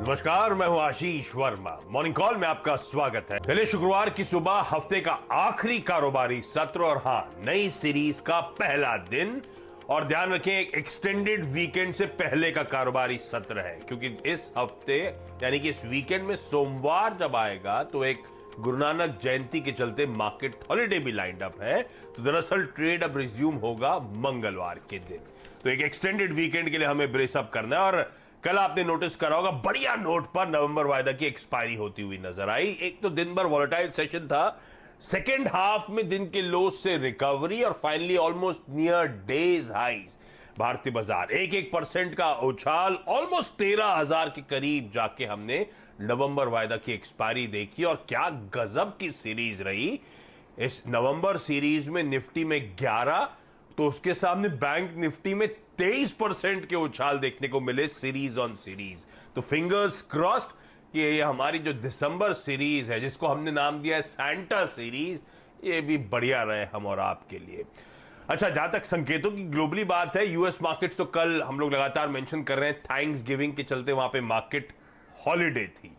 नमस्कार, मैं हूं आशीष वर्मा। मॉर्निंग कॉल में आपका स्वागत है। पहले शुक्रवार की सुबह हफ्ते का आखिरी कारोबारी सत्र और नई सीरीज का पहला दिन। और ध्यान रखें, एक्सटेंडेड वीकेंड से पहले का कारोबारी सत्र है, क्योंकि इस हफ्ते यानी कि इस वीकेंड में सोमवार जब आएगा तो एक गुरु नानक जयंती के चलते मार्केट हॉलिडे भी लाइंड अप है। तो दरअसल ट्रेड अब रिज्यूम होगा मंगलवार के दिन। तो एक एक्सटेंडेड वीकेंड के लिए हमें ब्रेसअप करना है। और कल आपने नोटिस करा होगा, बढ़िया नोट पर नवंबर वायदा की एक्सपायरी होती हुई नजर आई। एक तो दिन भर वॉलेटाइल सेशन था, सेकेंड हाफ में दिन के लो से रिकवरी और finally almost near days highs. भारतीय बाजार 1% का उछाल, ऑलमोस्ट 13,000 के करीब जाके हमने नवंबर वायदा की एक्सपायरी देखी। और क्या गजब की सीरीज रही। इस नवंबर सीरीज में निफ्टी में 11, तो उसके सामने बैंक निफ्टी में 23% के उछाल देखने को मिले सीरीज ऑन सीरीज। तो फिंगर्स क्रॉस्ड कि ये हमारी जो दिसंबर सीरीज है, जिसको हमने नाम दिया है सैंटा सीरीज, ये भी बढ़िया रहे हम और आपके लिए। अच्छा, जहां तक संकेतों की ग्लोबली बात है, यूएस मार्केट्स तो कल हम लोग लगातार मेंशन कर रहे हैं, थैंक्स गिविंग के चलते वहां पे मार्केट हॉलिडे थी।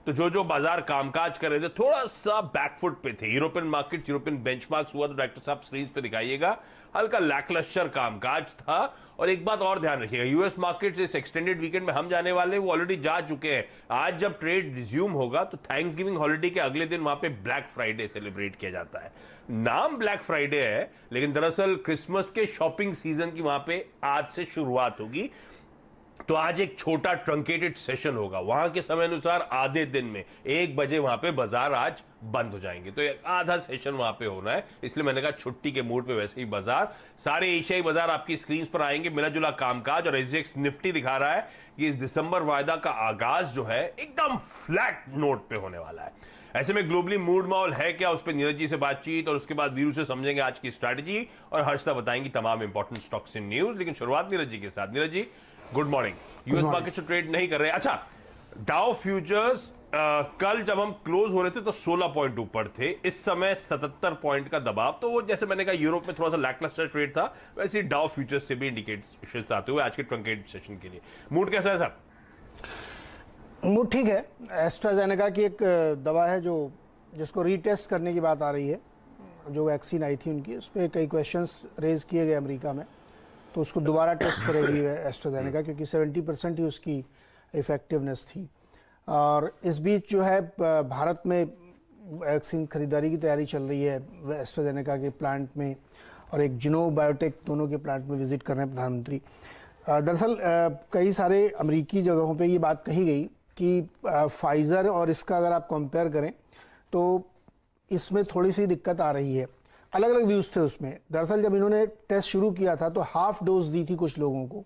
तो जो बाजार कामकाज कर रहे थे थोड़ा सा बैकफुट पे थे। यूरोपियन मार्केट, यूरोपियन बेंचमार्क्स हुआ तो डॉक्टर साहब स्क्रीन पे दिखाइएगा, हल्का लैकलस्टर कामकाज था। और एक बात और ध्यान रखिएगा, यूएस मार्केट इस एक्सटेंडेड वीकेंड में हम जाने वाले हैं, वो ऑलरेडी जा चुके हैं। आज जब ट्रेड रिज्यूम होगा तो थैंक्स गिविंग हॉलिडे के अगले दिन वहां पे ब्लैक फ्राइडे सेलिब्रेट किया जाता है। नाम ब्लैक फ्राइडे है, लेकिन दरअसल क्रिसमस के शॉपिंग सीजन की वहां पे आज से शुरुआत होगी। तो आज एक छोटा ट्रंकेटेड सेशन होगा, वहां के समय अनुसार आधे दिन में 1 बजे वहां पे बाजार आज बंद हो जाएंगे। तो एक आधा सेशन वहां पे होना है, इसलिए मैंने कहा छुट्टी के मूड पे वैसे ही बाजार, सारे एशियाई बाजार आपकी स्क्रीन पर आएंगे, मिला जुला कामकाज। और एसजीएक्स निफ्टी दिखा रहा है कि इस दिसंबर वायदा का आगाज जो है एकदम फ्लैट नोट पे होने वाला है। ऐसे में ग्लोबली मूड माहौल है क्या, उस पर नीरज जी से बातचीत और उसके बाद वीरू से समझेंगे आज की स्ट्रैटेजी, और हर्षदा बताएंगी तमाम इंपॉर्टेंट स्टॉक्स इन न्यूज। लेकिन शुरुआत नीरज जी के साथ। Neeraj ji, good morning. US market से ट्रेड नहीं कर रहे। अच्छा, डाउ फ्यूचर्स कल जब हम क्लोज हो रहे थे तो 16 पॉइंट ऊपर थे, इस समय 77 पॉइंट का दबाव। तो वो जैसे मैंने कहा यूरोप में थोड़ा सा लैकलस्टर ट्रेड था, वैसे ही डाउ फ्यूचर्स से भी इंडिकेट आते हुए आज के ट्रंकेट सेशन के लिए मूड कैसा है सर? मूड ठीक है। एस्ट्राजेनेका की एक दवा है जो जिसको रीटेस्ट करने की बात आ रही है, जो वैक्सीन आई थी उनकी, उस पर कई क्वेश्चंस रेज किए गए अमेरिका में, तो उसको दोबारा टेस्ट करेगी एस्ट्राजेनेका, क्योंकि 70% ही उसकी इफेक्टिवनेस थी। और इस बीच जो है भारत में वैक्सीन खरीदारी की तैयारी चल रही है एस्ट्राजेनेका के प्लांट में, और एक जिनो बायोटेक दोनों के प्लांट में विजिट कर रहे हैं प्रधानमंत्री। दरअसल कई सारे अमेरिकी जगहों पे ये बात कही गई कि फाइज़र और इसका अगर आप कंपेयर करें तो इसमें थोड़ी सी दिक्कत आ रही है। अलग अलग व्यूज़ थे उसमें। दरअसल जब इन्होंने टेस्ट शुरू किया था तो हाफ डोज दी थी कुछ लोगों को,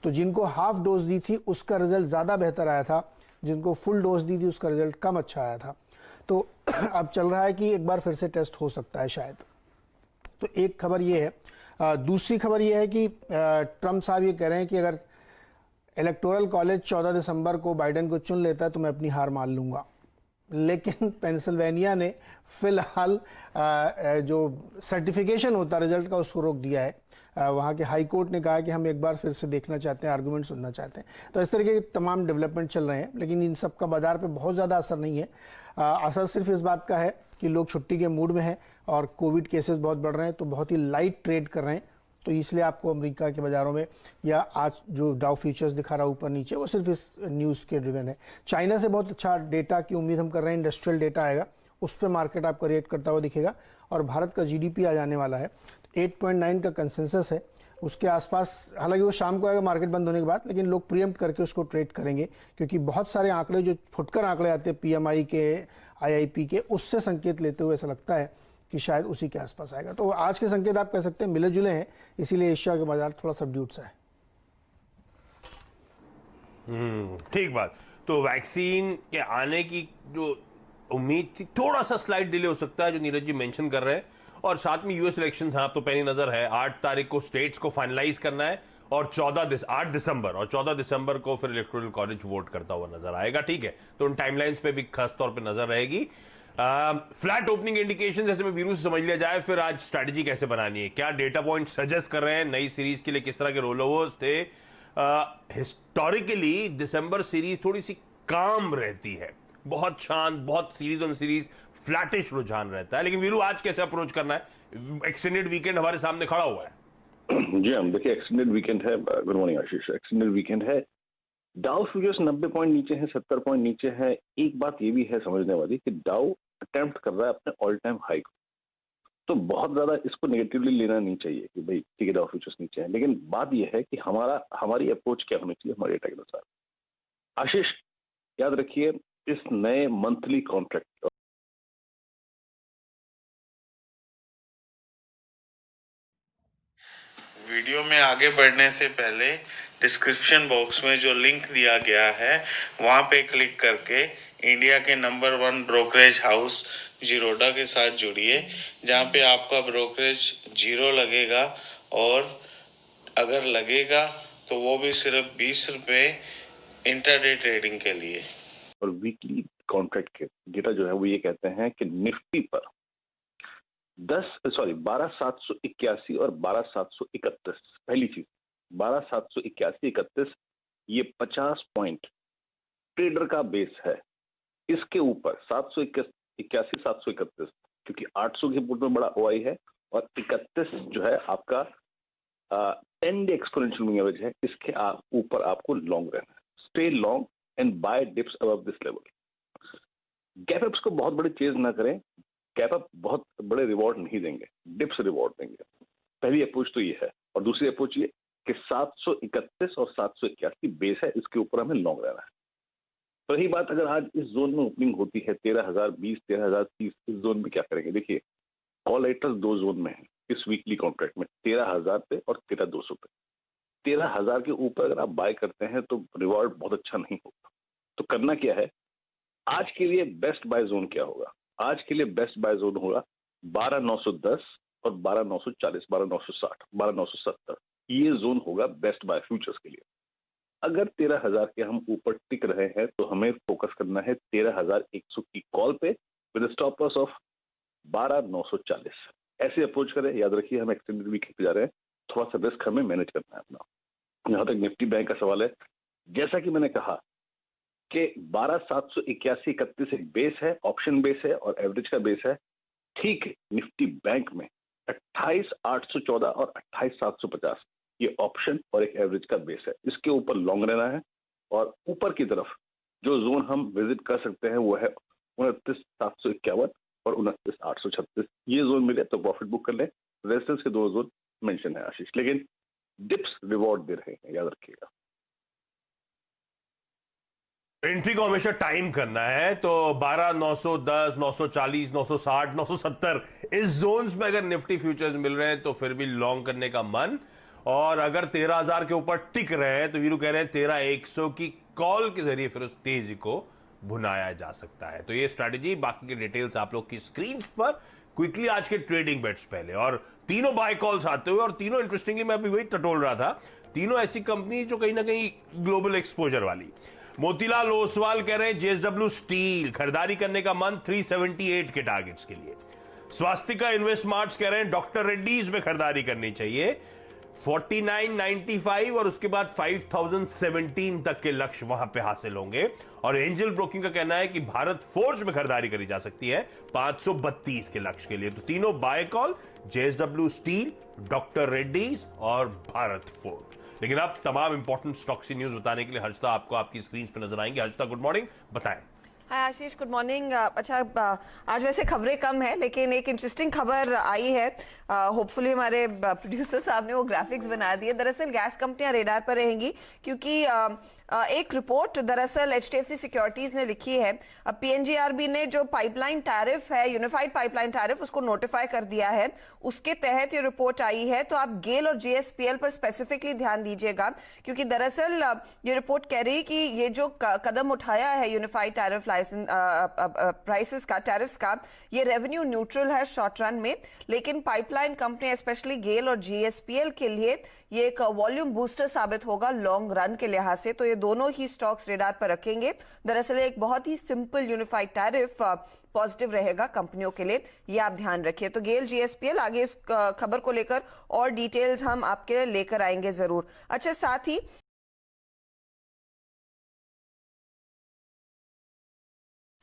तो जिनको हाफ डोज दी थी उसका रिजल्ट ज़्यादा बेहतर आया था, जिनको फुल डोज दी थी उसका रिजल्ट कम अच्छा आया था। तो अब चल रहा है कि एक बार फिर से टेस्ट हो सकता है शायद। तो एक खबर ये है। दूसरी खबर ये है कि ट्रंप साहब ये कह रहे हैं कि अगर इलेक्टोरल कॉलेज 14 दिसंबर को बाइडेन को चुन लेता है तो मैं अपनी हार मान लूँगा। लेकिन पेंसिल्वेनिया ने फिलहाल जो सर्टिफिकेशन होता है रिजल्ट का उसको रोक दिया है। वहाँ के हाई कोर्ट ने कहा कि हम एक बार फिर से देखना चाहते हैं, आर्गूमेंट सुनना चाहते हैं। तो इस तरीके के तमाम डेवलपमेंट चल रहे हैं, लेकिन इन सब का बाजार पे बहुत ज़्यादा असर नहीं है। असर सिर्फ इस बात का है कि लोग छुट्टी के मूड में हैं और कोविड केसेस बहुत बढ़ रहे हैं, तो बहुत ही लाइट ट्रेड कर रहे हैं। तो इसलिए आपको अमेरिका के बाज़ारों में या आज जो डाउ फ्यूचर्स दिखा रहा है ऊपर नीचे, वो सिर्फ इस न्यूज़ के ड्रिवन है। चाइना से बहुत अच्छा डेटा की उम्मीद हम कर रहे हैं, इंडस्ट्रियल डेटा आएगा, उस पर मार्केट आपको रिएक्ट करता हुआ दिखेगा। और भारत का जीडीपी आ जाने वाला है, 8.9 का कंसेंसस है उसके आसपास। हालांकि वो शाम को आएगा मार्केट बंद होने के बाद, लेकिन लोग प्रीएम्प्ट करके उसको ट्रेड करेंगे, क्योंकि बहुत सारे आंकड़े जो फुटकर आंकड़े आते हैं पीएमआई के, आईआईपी के, उससे संकेत लेते हुए ऐसा लगता है कि शायद उसी के आसपास आएगा। तो आज के संकेत आप कह सकते हैं मिले जुले हैं, इसीलिए एशिया के बाजार थोड़ा सबड्यूड सा है। ठीक बात। तो वैक्सीन के आने की जो उम्मीद थी, थोड़ा सा स्लाइड डिले हो सकता है, जो नीरज जी मेंशन कर रहे हैं। और साथ में यूएस इलेक्शन है, आप तो पैनी नजर है, 8 तारीख को स्टेट्स को फाइनलाइज करना है, और 8 दिसंबर और 14 दिसंबर को फिर इलेक्टोरल कॉलेज वोट करता हुआ नजर आएगा। ठीक है, तो उन टाइमलाइंस पे भी खास तौर पे नजर रहेगी। फ्लैट ओपनिंग इंडिकेशन जैसे में वीरू से समझ लिया जाए, फिर आज स्ट्रैटेजी कैसे बनानी है, क्या डेटा पॉइंट सजेस्ट कर रहे हैं नई सीरीज के लिए, किस तरह के रोल ओवर्स थे। हिस्टोरिकली दिसंबर सीरीज थोड़ी सी काम रहती है, बहुत शांत, बहुत सीरीज ऑन सीरीज फ्लैटिश रुझान रहता है। लेकिन वीरू आज कैसे अप्रोच करना है? एक्सटेंडेड वीकेंड हमारे सामने खड़ा हुआ है। जी हम देखिए, एक्सटेंडेड वीकेंड है। गुड मॉर्निंग आशीष। एक्सटेंडेड वीकेंड है। डाउ फ्यूचर्स 90 पॉइंट नीचे है, 70 पॉइंट नीचे है। एक बात ये भी है समझने वाली कि डाउ अटेम्प्ट कर रहा है अपने ऑल टाइम हाई को, तो बहुत ज्यादा इसको नेगेटिवली लेना नहीं चाहिए कि भाई ठीक है डाउ फ्यूचर्स नीचे है। लेकिन बात यह है कि हमारी अप्रोच क्या होनी चाहिए हमारे डेटा के अनुसार। आशीष याद रखिए, इस नए मंथली कॉन्ट्रैक्ट वीडियो में आगे बढ़ने से पहले डिस्क्रिप्शन बॉक्स में जो लिंक दिया गया है वहां पे क्लिक करके इंडिया के नंबर 1 ब्रोकरेज हाउस जीरोडा के साथ जुड़िए, जहां पे आपका ब्रोकरेज 0 लगेगा, और अगर लगेगा तो वो भी सिर्फ 20 रुपये इंटरडे ट्रेडिंग के लिए। और वीकली कॉन्ट्रैक्ट के डेटा जो है वो ये कहते हैं कि निफ्टी पर 12,781 और 12,731, पहली चीज 12,781-31 ये 50 पॉइंट ट्रेडर का बेस है। इसके ऊपर 781-731, क्योंकि 800 के पुट में बड़ा ओआई है, और 31 जो है आपका 10 डे एक्सपोनेंशियल मूविंग एवरेज है। इसके ऊपर आपको लॉन्ग रहना है। Stay long and buy dips above this level. Gap ups को बहुत बड़े चेज ना करें। गैप अप बहुत बड़े रिवॉर्ड नहीं देंगे, डिप्स रिवॉर्ड देंगे। पहली अप्रोच तो ये है। और दूसरी अप्रोच ये कि 731 और 781 बेस है, इसके ऊपर हमें लॉन्ग रहना है। तो रही बात, अगर आज इस जोन में ओपनिंग होती है 13,020, 13,030, इस जोन में क्या करेंगे? देखिए, कॉल राइटर्स 2 जोन में है इस वीकली कॉन्ट्रैक्ट में, 13,000 पे और 13,200 पे। 13,000 के ऊपर अगर आप बाय करते हैं तो रिवॉर्ड बहुत अच्छा नहीं होगा। तो करना क्या है? आज के लिए बेस्ट बाय जोन क्या होगा? आज के लिए बेस्ट बाय जोन होगा 12,910 और 12,940, 12,960, 12,970। ये जोन होगा बेस्ट बाय फ्यूचर्स के लिए। अगर 13,000 के हम ऊपर टिक रहे हैं तो हमें फोकस करना है 13,100 की कॉल पे विद स्टॉप लॉस ऑफ 12,940। ऐसे अप्रोच करें। याद रखिए, हम एक्सटेंडेड वीक पे जा रहे हैं, थोड़ा सा रिस्क हमें मैनेज करना है अपना। जहां तक निफ्टी बैंक का सवाल है, जैसा कि मैंने कहा कि 12,781-31 एक बेस है, ऑप्शन बेस है और एवरेज का बेस है। ठीक निफ्टी बैंक में 28,814 और 28,750 ये ऑप्शन और एक एवरेज का बेस है। इसके ऊपर लॉन्ग रहना है। और ऊपर की तरफ जो जोन हम विजिट कर सकते हैं वो है 29,751 और 29,836। ये जोन मिले तो प्रॉफिट बुक कर ले। रेजिस्टेंस के 2 जोन मेंशन है आशीष, लेकिन डिप्स रिवॉर्ड दे रहे हैं, याद रखिएगा। एंट्री को हमेशा टाइम करना है, तो 12,910, 940, 960, 970 इस जोन्स में अगर निफ्टी फ्यूचर्स मिल रहे हैं तो फिर भी लॉन्ग करने का मन। और अगर 13,000 के ऊपर टिक रहे हैं तो वीरू कह रहे हैं 13,100 की कॉल के जरिए फिर उस तेजी को भुनाया जा सकता है। तो ये स्ट्रैटेजी, बाकी के डिटेल्स आप लोग की स्क्रीन पर। क्विकली आज के ट्रेडिंग बेट्स पहले, और तीनों बाय कॉल्स आते हुए, और तीनों इंटरेस्टिंगली मैं अभी वही टटोल रहा था, तीनों ऐसी कंपनी जो कहीं ना कहीं ग्लोबल एक्सपोजर वाली। मोतीलाल ओसवाल कह रहे हैं जेएसडब्ल्यू स्टील खरीदारी करने का मन 378 के टारगेट्स के लिए। स्वास्तिका इन्वेस्टमार्ट्स कह रहे हैं डॉक्टर रेड्डीज में खरीदारी करनी चाहिए, 49.95 और उसके बाद 5017 तक के लक्ष्य वहां पे हासिल होंगे। और एंजल ब्रोकिंग का कहना है कि भारत फोर्ज में खरीदारी करी जा सकती है 532 के लक्ष्य के लिए। तो तीनों buy call, JSW steel, doctor Reddy's और भारत फोर्ज। लेकिन अब तमाम इंपॉर्टेंट स्टॉक्स की न्यूज बताने के लिए हर्षिता आपको आपकी स्क्रीन पर नजर आएंगे। हर्षिता, गुड मॉर्निंग, बताएं। हाय आशीष, गुड मॉर्निंग। अच्छा, आज वैसे खबरें कम है लेकिन एक इंटरेस्टिंग खबर आई है। होपफुली हमारे प्रोड्यूसर साहब ने वो ग्राफिक्स बना दिए। दरअसल गैस कंपनियां रेडार पर रहेंगी क्योंकि एक रिपोर्ट दरअसल एचडीएफसी सिक्योरिटीज ने लिखी है। पीएनजीआरबी ने जो पाइपलाइन टैरिफ है, यूनिफाइड पाइपलाइन टैरिफ, उसको नोटिफाई कर दिया है। उसके तहत ये रिपोर्ट आई है। तो आप गेल और जीएसपीएल पर स्पेसिफिकली ध्यान दीजिएगा क्योंकि दरअसल ये रिपोर्ट कह रही है कि ये जो कदम उठाया है यूनिफाइड टैरिफ लाइसेंस प्राइसेस का, टैरिफ्स का, ये रेवेन्यू न्यूट्रल है शॉर्ट रन में, लेकिन पाइपलाइन कंपनी स्पेशली गेल और जीएसपीएल के लिए ये एक वॉल्यूम बूस्टर साबित होगा लॉन्ग रन के लिहाज से। तो ये दोनों ही स्टॉक्स रेडार पर रखेंगे। दरअसल एक बहुत ही सिंपल यूनिफाइड टैरिफ पॉजिटिव रहेगा कंपनियों के लिए, ये आप ध्यान रखिए। तो गेल जीएसपीएल, आगे इस खबर को लेकर और डिटेल्स हम आपके लिए लेकर आएंगे जरूर। अच्छा, साथ ही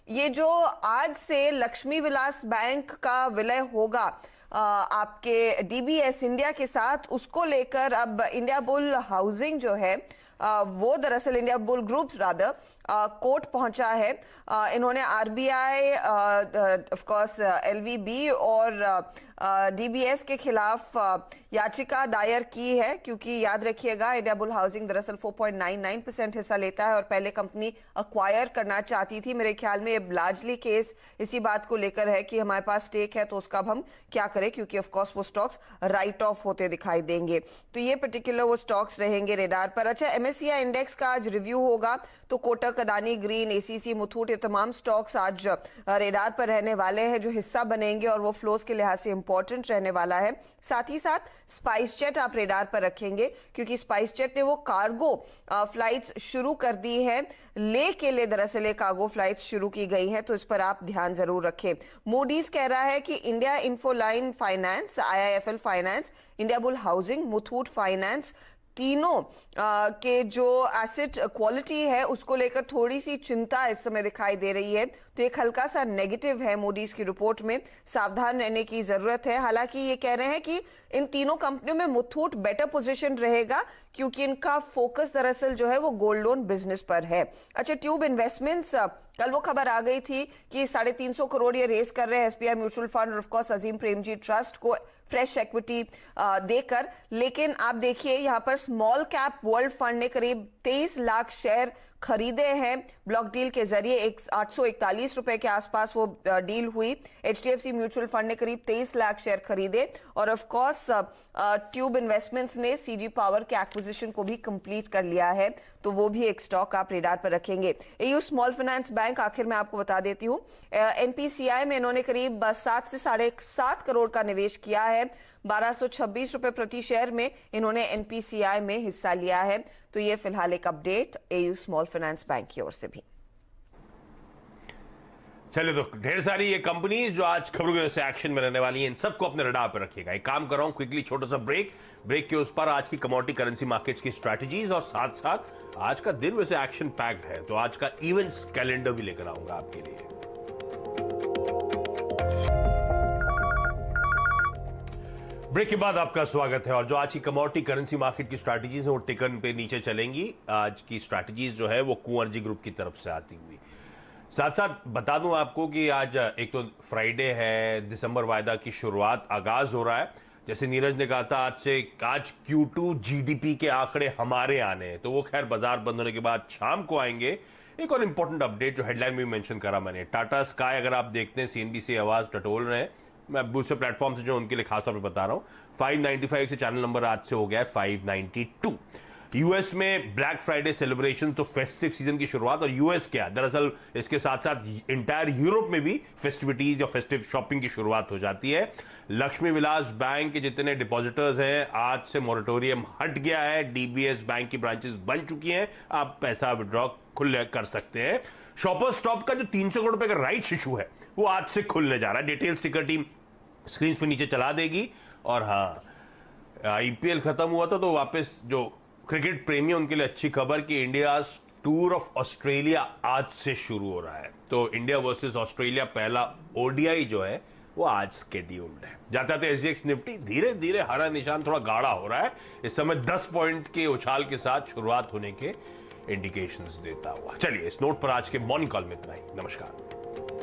ये जो आज से लक्ष्मी विलास बैंक का विलय होगा आपके डीबीएस इंडिया के साथ, उसको लेकर अब इंडिया बुल हाउसिंग जो है वो दरअसल India bull group rather court पहुंचा है। इन्होंने आरबीआई, ऑफ कोर्स एलवीबी और डीबीएस के खिलाफ याचिका दायर की है, क्योंकि याद रखिएगा इंडिया बुल हाउसिंग दरअसल 4.99% हिस्सा लेता है और पहले कंपनी अक्वायर करना चाहती थी। मेरे ख्याल में ये लार्जली केस इसी बात को लेकर है कि हमारे पास स्टेक है तो उसका अब हम क्या करें, क्योंकि ऑफ कोर्स वो स्टॉक्स राइट ऑफ होते दिखाई देंगे। तो ये पर्टिकुलर वो स्टॉक्स रहेंगे रेडार पर। अच्छा, एमएससीआई इंडेक्स का आज रिव्यू होगा तो कोटक, अदानी ग्रीन, एसीसी, मुथूट, ये तमाम स्टॉक्स आज रेडार पर रहने वाले हैं जो हिस्सा बनेंगे और वो फ्लोज के लिहाज से इंपॉर्टेंट रहने वाला है। साथ ही साथ स्पाइस जेट आप रेडार पर रखेंगे, क्योंकि स्पाइस जेट ने वो कार्गो फ्लाइट्स शुरू कर दी है। ले के लिए दरअसल ये कार्गो फ्लाइट्स शुरू की गई हैं, तो इस पर आप ध्यान जरूर रखें। मूडीज कह रहा है कि India Infoline finance, IIFL finance, India bull housing, Muthoot finance, तीनों के जो एसेट क्वालिटी है उसको लेकर थोड़ी सी चिंता इस समय दिखाई दे रही है। तो एक हल्का सा नेगेटिव है मूडीज की रिपोर्ट में, सावधान रहने की जरूरत है। हालांकि ये कह रहे हैं कि इन तीनों कंपनियों में मुथूट बेटर पोजीशन रहेगा, क्योंकि इनका फोकस दरअसल जो है वो गोल्ड लोन बिजनेस पर है। अच्छा, ट्यूब इन्वेस्टमेंट्स, कल वो खबर आ गई थी कि 350 करोड़ ये रेस कर रहे हैं एसबीआई म्यूचुअल फंड और of course Azim Premji trust को फ्रेश इक्विटी देकर। लेकिन आप देखिए यहाँ पर स्मॉल कैप वर्ल्ड फंड ने करीब 23 लाख शेयर खरीदे हैं ब्लॉक डील के जरिए। 841 रुपए के आसपास वो डील हुई। एचडीएफसी म्यूचुअल फंड ने करीब 23 लाख शेयर खरीदे और ऑफ कोर्स ट्यूब इन्वेस्टमेंट्स ने सीजी पावर के एक्विजिशन को भी कंप्लीट कर लिया है, तो वो भी एक स्टॉक आप रेडार पर रखेंगे। एयू स्मॉल फाइनेंस बैंक, आखिर में आपको बता देती हूँ, एनपीसीआई में इन्होंने करीब 7 से 7.5 करोड़ का निवेश किया है। 1226 रुपए प्रति शेयर में इन्होंने एनपीसीआई में हिस्सा लिया है। तो ये फिलहाल एक update AU small finance bank की ओर से भी। चलिए, तो ढेर सारी ये कंपनी जो आज खबरों की वजह से एक्शन में रहने वाली हैं, इन सबको अपने रडार पर रखिएगा। एक काम कर रहा हूं, क्विकली छोटा सा ब्रेक के उस पर आज की कमोडिटी करेंसी मार्केट्स की स्ट्रैटेजीज और साथ साथ आज का दिन वैसे एक्शन पैक्ड है, तो आज का इवेंट्स कैलेंडर भी लेकर आऊंगा आपके लिए। ब्रेक के बाद आपका स्वागत है। और जो आज की कमोडिटी करेंसी मार्केट की स्ट्रैटेजीज है वो टिकन पे नीचे चलेंगी। आज की स्ट्रैटेजीज जो है वो कुंवरजी ग्रुप की तरफ से आती हुई। साथ साथ बता दूं आपको कि आज एक तो फ्राइडे है, दिसंबर वायदा की शुरुआत, आगाज हो रहा है। जैसे नीरज ने कहा था आज Q2 जीडीपी के आंकड़े हमारे आने हैं, तो वो खैर बाजार बंद होने के बाद शाम को आएंगे। एक और इंपॉर्टेंट अपडेट जो हेडलाइन में मेंशन करा मैंने, टाटा स्काई अगर आप देखते हैं सीएनबीसी आवाज टटोल रहे हैं, मैं दूसरे प्लेटफॉर्म से जो उनके लिए खासतौर पर बता रहा हूं, 595 से चैनल नंबर आज से हो गया है 592। यूएस में ब्लैक फ्राइडे सेलिब्रेशन, तो फेस्टिव सीजन की शुरुआत। और यूएस क्या, दरअसल इसके साथ साथ इंटायर यूरोप में भी फेस्टिविटीज या फेस्टिव शॉपिंग की शुरुआत हो जाती है। लक्ष्मी विलास बैंक के जितने डिपॉजिटर्स हैं, आज से मोरेटोरियम हट गया है। डीबीएस बैंक की ब्रांचेस बन चुकी हैं, आप पैसा विड्रॉ खुले कर सकते हैं। शॉपर स्टॉप का जो 300 करोड़ रुपए का राइट्स इशू है वो आज से खुलने जा रहा है। डिटेल्स टिकर टीम स्क्रीन पे नीचे चला देगी। और हाँ, आईपीएल खत्म हुआ था तो वापस जो क्रिकेट प्रेमी उनके लिए अच्छी खबर कि इंडिया टूर ऑफ ऑस्ट्रेलिया आज से शुरू हो रहा है। तो इंडिया वर्सेस ऑस्ट्रेलिया पहला ओडीआई जो है वो आज स्केड्यूल्ड है। जाते जाते एसजीएक्स निफ्टी धीरे धीरे हरा निशान थोड़ा गाढ़ा हो रहा है, इस समय 10 पॉइंट के उछाल के साथ शुरुआत होने के इंडिकेशंस देता हुआ। चलिए, इस नोट पर आज के मॉर्निंग कॉल में इतना ही। नमस्कार।